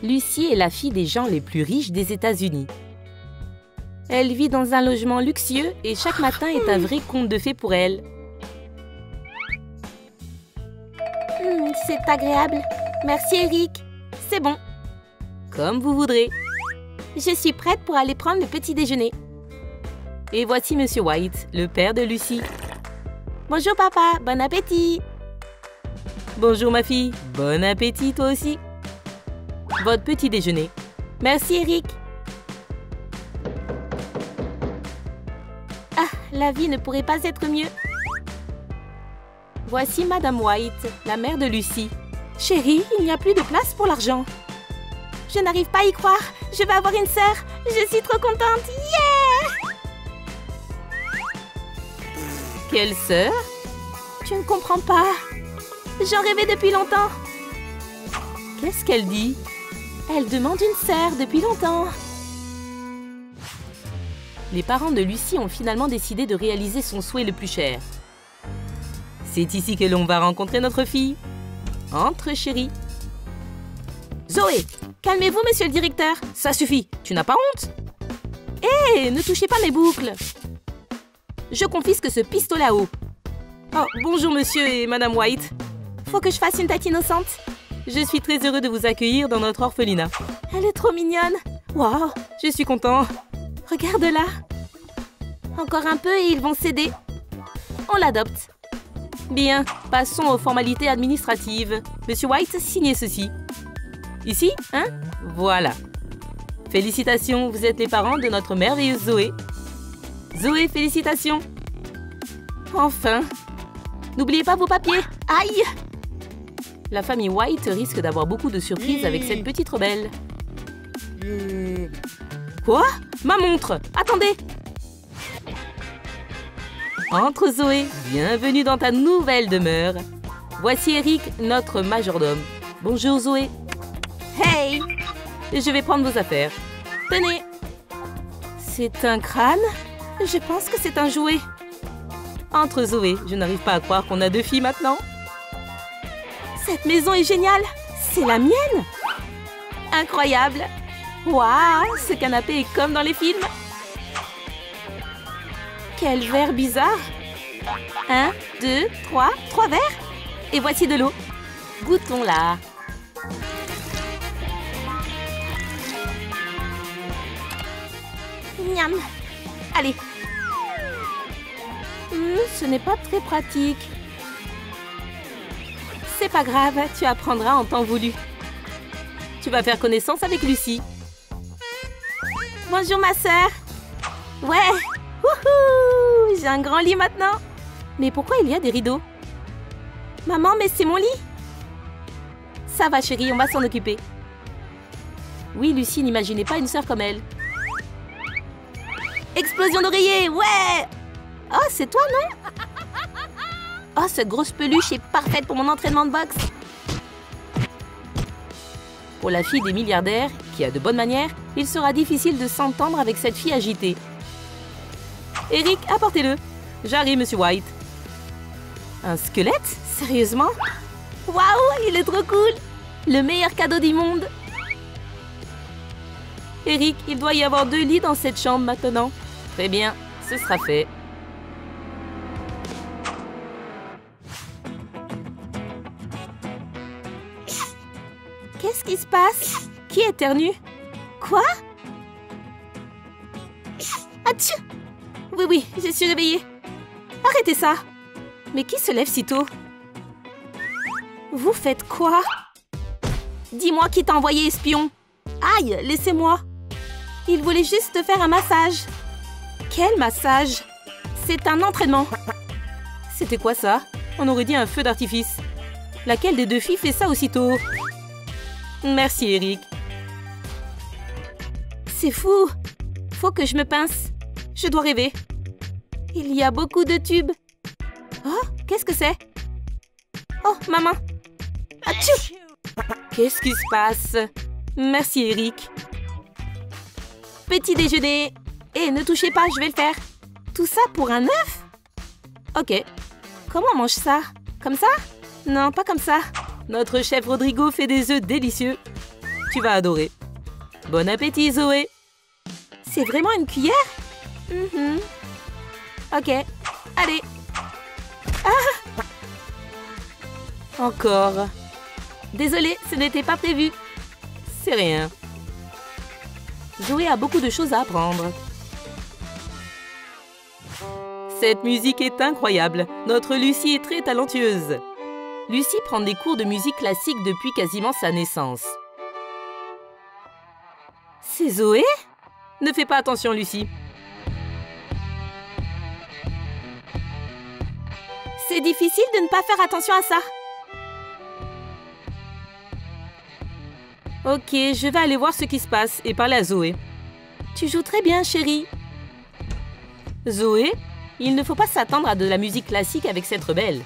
Lucie est la fille des gens les plus riches des États-Unis. Elle vit dans un logement luxueux et chaque matin est un vrai conte de fées pour elle. C'est agréable. Merci Eric. C'est bon. Comme vous voudrez. Je suis prête pour aller prendre le petit déjeuner. Et voici Monsieur White, le père de Lucie. Bonjour papa, bon appétit. Bonjour ma fille, bon appétit toi aussi. Votre petit déjeuner. Merci Eric. Ah, la vie ne pourrait pas être mieux. Voici Madame White, la mère de Lucie. Chérie, il n'y a plus de place pour l'argent. Je n'arrive pas à y croire. Je vais avoir une sœur. Je suis trop contente. Yeah! Quelle sœur? Tu ne comprends pas. J'en rêvais depuis longtemps. Qu'est-ce qu'elle dit? Elle demande une sœur depuis longtemps. Les parents de Lucie ont finalement décidé de réaliser son souhait le plus cher. C'est ici que l'on va rencontrer notre fille. Entre, chérie. Zoé, calmez-vous, monsieur le directeur. Ça suffit. Tu n'as pas honte? Hé, ne touchez pas mes boucles. Je confisque ce pistolet à eau. Oh, bonjour, monsieur et madame White. Faut que je fasse une tête innocente. Je suis très heureux de vous accueillir dans notre orphelinat. Elle est trop mignonne. Waouh, je suis content. Regarde-la. Encore un peu et ils vont céder. On l'adopte. Bien, passons aux formalités administratives. Monsieur White, signez ceci. Ici, hein? Voilà. Félicitations, vous êtes les parents de notre merveilleuse Zoé. Zoé, félicitations. Enfin. N'oubliez pas vos papiers. Aïe! La famille White risque d'avoir beaucoup de surprises avec cette petite rebelle. Quoi? Ma montre! Attendez! Entre Zoé, bienvenue dans ta nouvelle demeure. Voici Eric, notre majordome. Bonjour Zoé. Hey! Je vais prendre vos affaires. Tenez. C'est un crâne? Je pense que c'est un jouet. Entre Zoé, je n'arrive pas à croire qu'on a deux filles maintenant. Cette maison est géniale. C'est la mienne. Incroyable. Waouh, ce canapé est comme dans les films. Quel verre bizarre. 1, 2, 3, 3 verres. Et voici de l'eau. Goûtons-la. Miam. Allez. Ce n'est pas très pratique. C'est pas grave, tu apprendras en temps voulu. Tu vas faire connaissance avec Lucie. Bonjour ma sœur. Ouais. Wouhou! J'ai un grand lit maintenant. Mais pourquoi il y a des rideaux? Maman, mais c'est mon lit. Ça va chérie, on va s'en occuper. Oui, Lucie n'imaginait pas une sœur comme elle. Explosion d'oreiller, ouais! Oh, c'est toi, non? Oh, cette grosse peluche est parfaite pour mon entraînement de boxe. Pour la fille des milliardaires, qui a de bonnes manières, il sera difficile de s'entendre avec cette fille agitée. Eric, apportez-le. J'arrive, monsieur White. Un squelette? Sérieusement? Waouh, il est trop cool! Le meilleur cadeau du monde. Eric, il doit y avoir 2 lits dans cette chambre maintenant. Très bien, ce sera fait. Qu'est-ce qui se passe? Qui éternue? Quoi? Atchou! Oui, je suis réveillée. Arrêtez ça! Mais qui se lève si tôt? Vous faites quoi? Dis-moi qui t'a envoyé, espion! Aïe, laissez-moi! Il voulait juste te faire un massage. Quel massage? C'est un entraînement. C'était quoi ça? On aurait dit un feu d'artifice. Laquelle des 2 filles fait ça aussitôt? Merci, Eric. C'est fou. Faut que je me pince. Je dois rêver. Il y a beaucoup de tubes. Oh, qu'est-ce que c'est? Oh, ma main. Atchou! Qu'est-ce qui se passe? Merci, Eric. Petit déjeuner. Et ne touchez pas, je vais le faire. Tout ça pour un œuf? Ok. Comment on mange ça? Comme ça? Non, pas comme ça. Notre chef Rodrigo fait des œufs délicieux. Tu vas adorer. Bon appétit, Zoé. C'est vraiment une cuillère? Ok, allez. Ah! Encore. Désolée, ce n'était pas prévu. C'est rien. Zoé a beaucoup de choses à apprendre. Cette musique est incroyable. Notre Lucie est très talentueuse. Lucie prend des cours de musique classique depuis quasiment sa naissance. C'est Zoé? Ne fais pas attention, Lucie. C'est difficile de ne pas faire attention à ça. Ok, je vais aller voir ce qui se passe et parler à Zoé. Tu joues très bien, chérie. Zoé, il ne faut pas s'attendre à de la musique classique avec cette rebelle.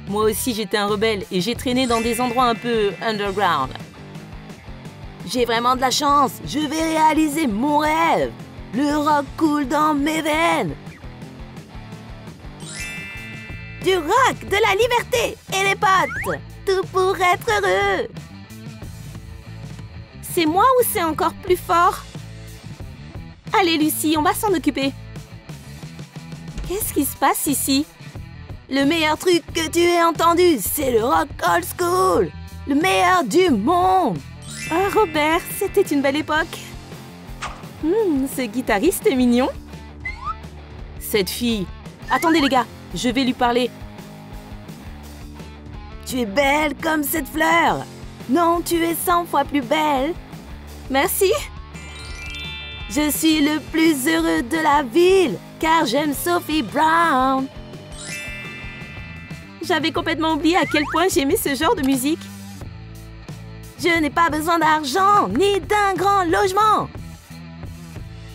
Moi aussi, j'étais un rebelle et j'ai traîné dans des endroits un peu underground. J'ai vraiment de la chance. Je vais réaliser mon rêve. Le rock coule dans mes veines. Du rock, de la liberté et les potes. Tout pour être heureux. C'est moi ou c'est encore plus fort? Allez, Lucie, on va s'en occuper. Qu'est-ce qui se passe ici? Le meilleur truc que tu aies entendu, c'est le rock old school. Le meilleur du monde. Ah, Robert, c'était une belle époque. Ce guitariste est mignon. Cette fille... Attendez, les gars, je vais lui parler. Tu es belle comme cette fleur. Non, tu es 100 fois plus belle. Merci. Je suis le plus heureux de la ville, car j'aime Sophie Brown. J'avais complètement oublié à quel point j'aimais ce genre de musique. Je n'ai pas besoin d'argent, ni d'un grand logement.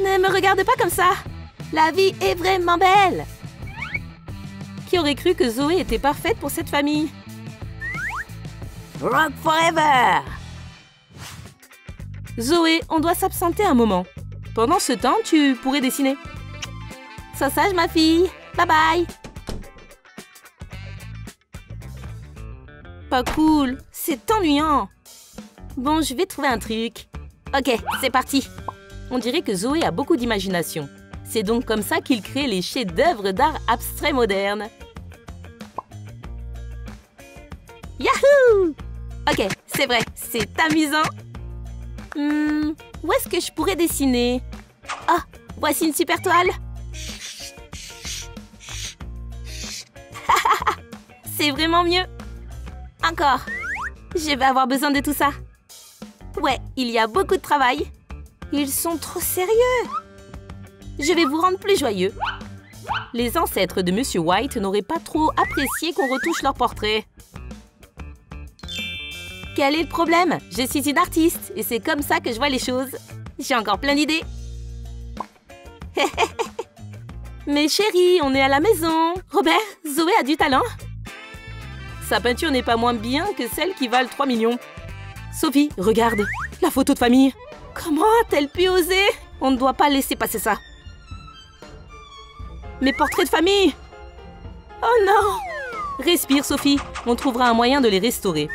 Ne me regarde pas comme ça. La vie est vraiment belle. Qui aurait cru que Zoé était parfaite pour cette famille? Rock forever! Zoé, on doit s'absenter un moment. Pendant ce temps, tu pourrais dessiner. Sois sage, ma fille. Bye bye. Pas cool. C'est ennuyant. Bon, je vais trouver un truc. Ok, c'est parti. On dirait que Zoé a beaucoup d'imagination. C'est donc comme ça qu'il crée les chefs-d'œuvre d'art abstrait moderne. Yahoo! Ok, c'est vrai, c'est amusant. Où est-ce que je pourrais dessiner? Ah, voici une super toile. C'est vraiment mieux. Encore. Je vais avoir besoin de tout ça. Ouais, il y a beaucoup de travail. Ils sont trop sérieux. Je vais vous rendre plus joyeux. Les ancêtres de Monsieur White n'auraient pas trop apprécié qu'on retouche leur portrait. Quel est le problème? Je suis une artiste et c'est comme ça que je vois les choses. J'ai encore plein d'idées. Mais chérie, on est à la maison. Robert, Zoé a du talent. Sa peinture n'est pas moins bien que celles qui valent 3 millions. Sophie, regarde, la photo de famille. Comment a-t-elle pu oser? On ne doit pas laisser passer ça. Mes portraits de famille. Oh non! Respire, Sophie. On trouvera un moyen de les restaurer.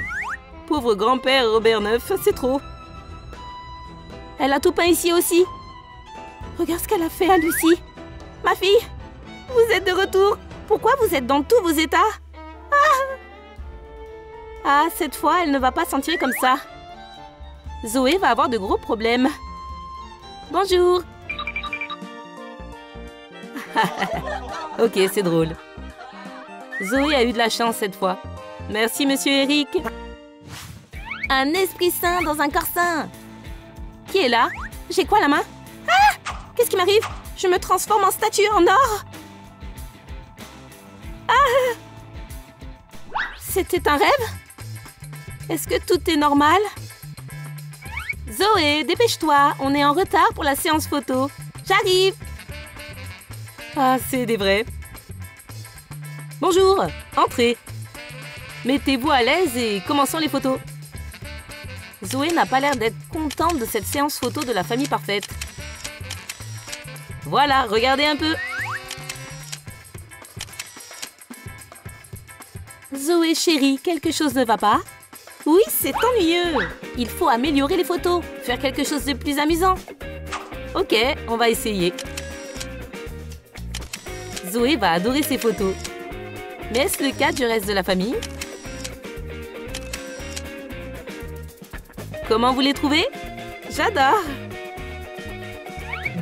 Pauvre grand-père Robert Neuf, c'est trop. Elle a tout peint ici aussi. Regarde ce qu'elle a fait à Lucie. Ma fille, vous êtes de retour. Pourquoi vous êtes dans tous vos états? Ah, cette fois, elle ne va pas s'en tirer comme ça. Zoé va avoir de gros problèmes. Bonjour. Ok, c'est drôle. Zoé a eu de la chance cette fois. Merci, monsieur Eric. Un esprit sain dans un corps sain. Qui est là? J'ai quoi à la main? Ah! Qu'est-ce qui m'arrive? Je me transforme en statue en or. Ah! C'était un rêve? Est-ce que tout est normal? Zoé, dépêche-toi. On est en retard pour la séance photo. J'arrive. Ah, c'est des vrais. Bonjour, entrez. Mettez-vous à l'aise et commençons les photos. Zoé n'a pas l'air d'être contente de cette séance photo de la famille parfaite. Voilà, regardez un peu. Zoé, chérie, quelque chose ne va pas? Oui, c'est ennuyeux. Il faut améliorer les photos, faire quelque chose de plus amusant. Ok, on va essayer. Zoé va adorer ces photos. Mais est-ce le cas du reste de la famille? Comment vous les trouvez? J'adore!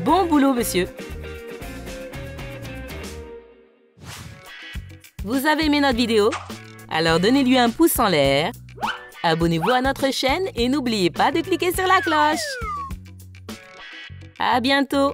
Bon boulot, monsieur! Vous avez aimé notre vidéo? Alors donnez-lui un pouce en l'air. Abonnez-vous à notre chaîne et n'oubliez pas de cliquer sur la cloche. À bientôt!